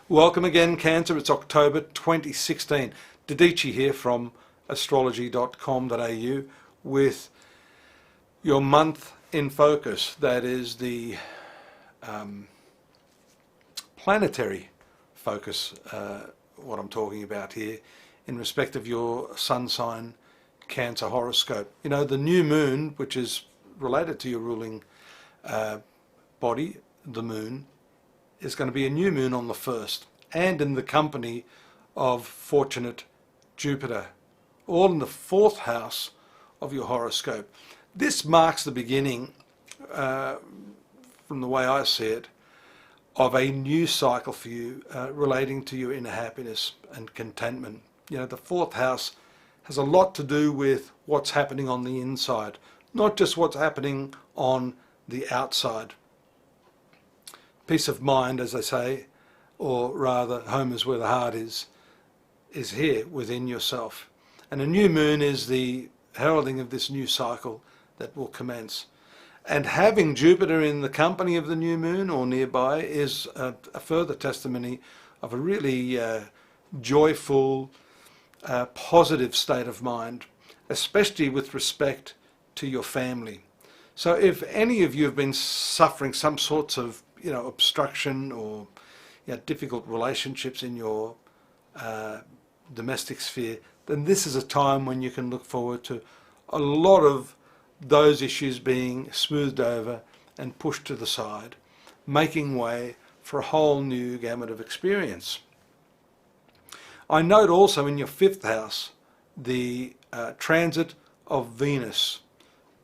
Welcome again, Cancer. It's October 2016. Dadhichi here from astrology.com.au with your month in focus. That is the planetary focus, what I'm talking about here, in respect of your sun sign Cancer horoscope. You know, the new moon, which is related to your ruling body, the moon, is going to be a new moon on the 1st, and in the company of fortunate Jupiter, all in the 4th house of your horoscope. This marks the beginning, from the way I see it, of a new cycle for you relating to your inner happiness and contentment. You know, the 4th house has a lot to do with what's happening on the inside, not just what's happening on the outside. Peace of mind, as they say, or rather, home is where the heart is here within yourself. And a new moon is the heralding of this new cycle that will commence. And having Jupiter in the company of the new moon or nearby is a further testimony of a really joyful, positive state of mind, especially with respect to your family. So if any of you have been suffering some sorts of obstruction or difficult relationships in your domestic sphere, then this is a time when you can look forward to a lot of those issues being smoothed over and pushed to the side, making way for a whole new gamut of experience. I note also in your 5th house the transit of Venus.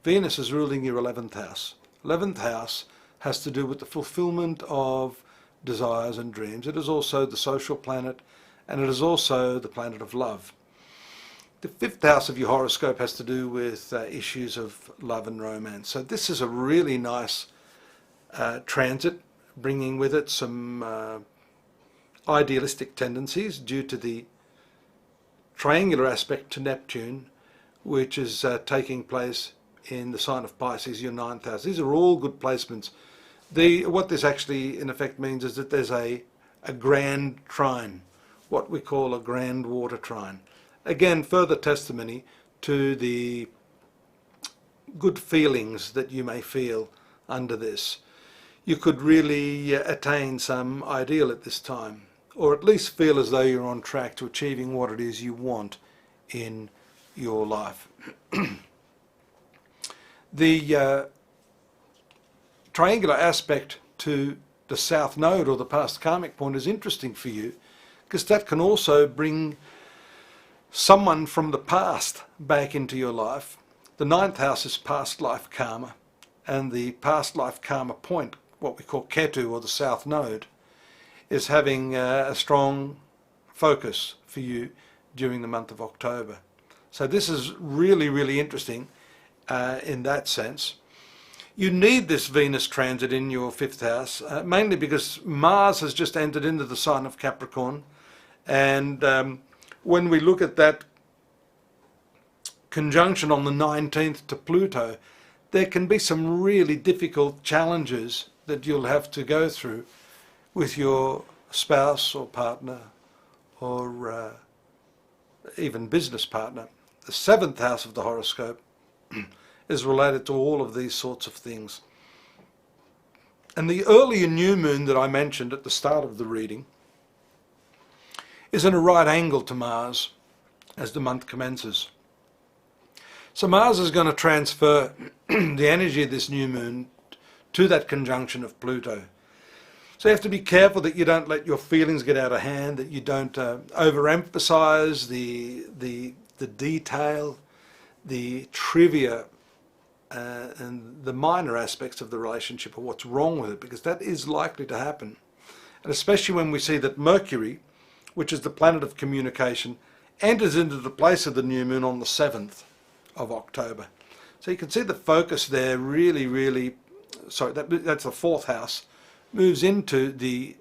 Venus is ruling your 11th house. 11th house has to do with the fulfillment of desires and dreams. It is also the social planet, and it is also the planet of love. The 5th house of your horoscope has to do with issues of love and romance. So this is a really nice transit, bringing with it some idealistic tendencies due to the triangular aspect to Neptune, which is taking place in the sign of Pisces, your 9th house. These are all good placements. What this actually in effect means is that there's a grand trine, what we call a grand water trine. Again, further testimony to the good feelings that you may feel under this. You could really attain some ideal at this time, or at least feel as though you're on track to achieving what it is you want in your life. The triangular aspect to the south node, or the past karmic point, is interesting for you because that can also bring someone from the past back into your life. The 9th house is past life karma, and the past life karma point, what we call Ketu, or the south node, is having a strong focus for you during the month of October. So this is really, really interesting in that sense. You need this Venus transit in your 5th house, mainly because Mars has just entered into the sign of Capricorn, and when we look at that conjunction on the 19th to Pluto, there can be some really difficult challenges that you'll have to go through with your spouse or partner, or even business partner. The 7th house of the horoscope is related to all of these sorts of things. And the earlier new moon that I mentioned at the start of the reading is in a right angle to Mars as the month commences. So Mars is going to transfer the energy of this new moon to that conjunction of Pluto. So you have to be careful that you don't let your feelings get out of hand, that you don't overemphasize the detail, the trivia, and the minor aspects of the relationship, or what's wrong with it, because that is likely to happen. And especially when we see that Mercury, which is the planet of communication, enters into the place of the new moon on the 7th of October. So you can see the focus there really, that's the 4th house, moves into the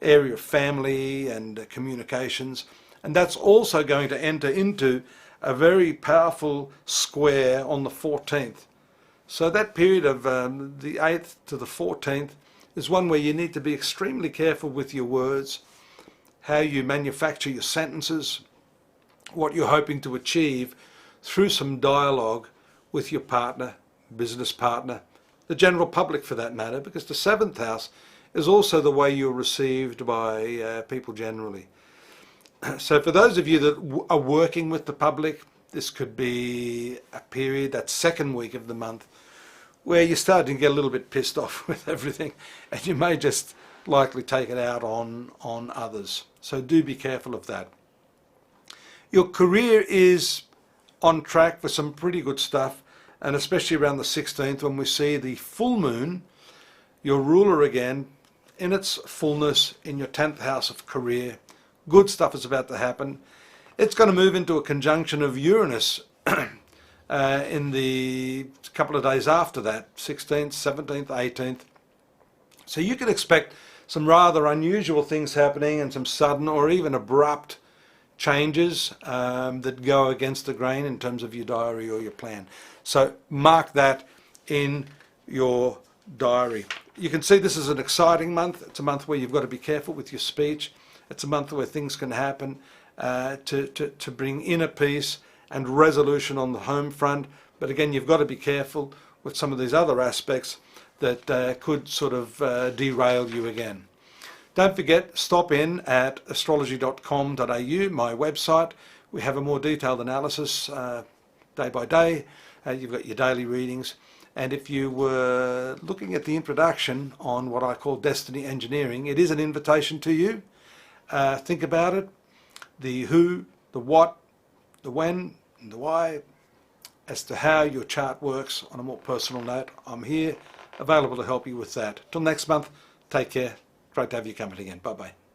area of family and communications, and that's also going to enter into a very powerful square on the 14th. So that period of the 8th to the 14th is one where you need to be extremely careful with your words, how you manufacture your sentences, what you're hoping to achieve through some dialogue with your partner, business partner, the general public for that matter, because the 7th house is also the way you're received by people generally. So for those of you that are working with the public, this could be a period, that second week of the month, where you're starting to get a little bit pissed off with everything, and you may just likely take it out on others. So do be careful of that. Your career is on track for some pretty good stuff, and especially around the 16th when we see the full moon, your ruler again, in its fullness in your 10th house of career. Good stuff is about to happen. It's going to move into a conjunction of Uranus in the couple of days after that, 16th, 17th, 18th. So you can expect some rather unusual things happening and some sudden or even abrupt changes that go against the grain in terms of your diary or your plan. So mark that in your diary. You can see this is an exciting month. It's a month where you've got to be careful with your speech. It's a month where things can happen to bring inner peace and resolution on the home front. But again, you've got to be careful with some of these other aspects that could sort of derail you again. Don't forget, stop in at astrology.com.au, my website. We have a more detailed analysis day by day. You've got your daily readings. And if you were looking at the introduction on what I call destiny engineering, it is an invitation to you. Think about it. The who, the what, the when, and the why, as to how your chart works on a more personal note. I'm here, available to help you with that. Till next month, take care. Great to have you company again. Bye-bye.